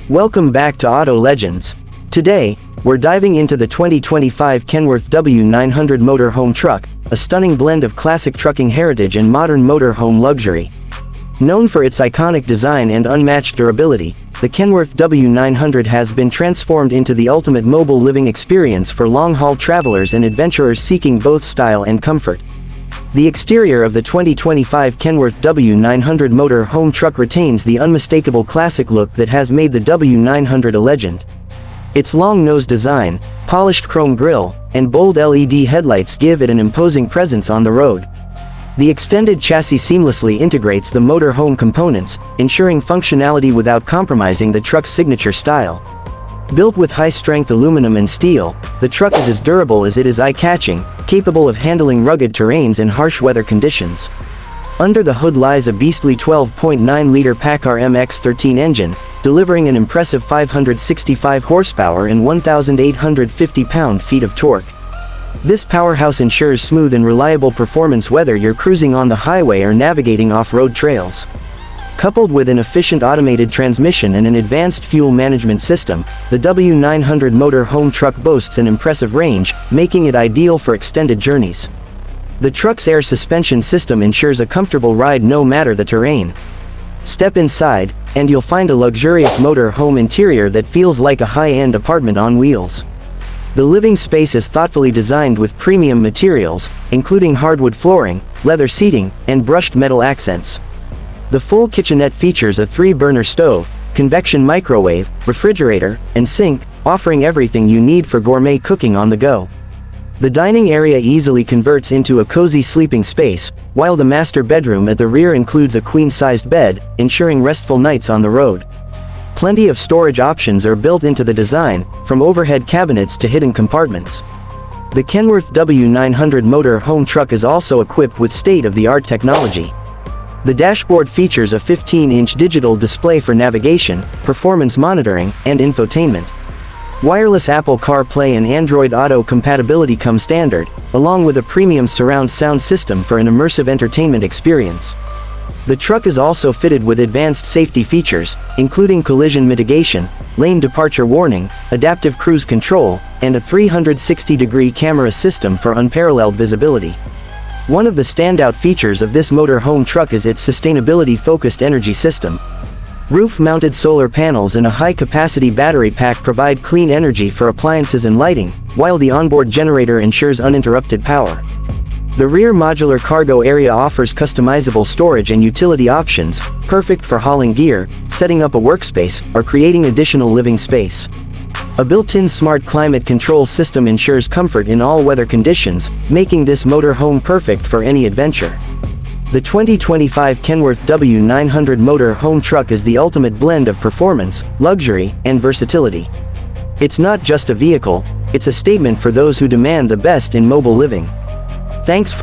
Welcome back to Auto Legends. Today, we're diving into the 2025 Kenworth W900 Motorhome Truck, a stunning blend of classic trucking heritage and modern motorhome luxury. Known for its iconic design and unmatched durability, the Kenworth W900 has been transformed into the ultimate mobile living experience for long-haul travelers and adventurers seeking both style and comfort. The exterior of the 2025 Kenworth W900 Motorhome Truck retains the unmistakable classic look that has made the W900 a legend. Its long-nosed design, polished chrome grille, and bold LED headlights give it an imposing presence on the road. The extended chassis seamlessly integrates the motorhome components, ensuring functionality without compromising the truck's signature style. Built with high-strength aluminum and steel, the truck is as durable as it is eye-catching, capable of handling rugged terrains and harsh weather conditions. Under the hood lies a beastly 12.9-liter PACCAR MX-13 engine, delivering an impressive 565 horsepower and 1,850 pound-feet of torque. This powerhouse ensures smooth and reliable performance whether you're cruising on the highway or navigating off-road trails. Coupled with an efficient automated transmission and an advanced fuel management system, the W900 Motorhome Truck boasts an impressive range, making it ideal for extended journeys. The truck's air suspension system ensures a comfortable ride no matter the terrain. Step inside, and you'll find a luxurious motorhome interior that feels like a high-end apartment on wheels. The living space is thoughtfully designed with premium materials, including hardwood flooring, leather seating, and brushed metal accents. The full kitchenette features a 3-burner stove, convection microwave, refrigerator, and sink, offering everything you need for gourmet cooking on the go. The dining area easily converts into a cozy sleeping space, while the master bedroom at the rear includes a queen-sized bed, ensuring restful nights on the road. Plenty of storage options are built into the design, from overhead cabinets to hidden compartments. The Kenworth W900 Motorhome Truck is also equipped with state-of-the-art technology. The dashboard features a 15-inch digital display for navigation, performance monitoring, and infotainment. Wireless Apple CarPlay and Android Auto compatibility come standard, along with a premium surround sound system for an immersive entertainment experience. The truck is also fitted with advanced safety features, including collision mitigation, lane departure warning, adaptive cruise control, and a 360-degree camera system for unparalleled visibility. One of the standout features of this motorhome truck is its sustainability-focused energy system. Roof-mounted solar panels and a high-capacity battery pack provide clean energy for appliances and lighting, while the onboard generator ensures uninterrupted power. The rear modular cargo area offers customizable storage and utility options, perfect for hauling gear, setting up a workspace, or creating additional living space. A built-in smart climate control system ensures comfort in all weather conditions, making this motorhome perfect for any adventure. The 2025 Kenworth W900 Motorhome Truck is the ultimate blend of performance, luxury, and versatility. It's not just a vehicle, it's a statement for those who demand the best in mobile living. Thanks for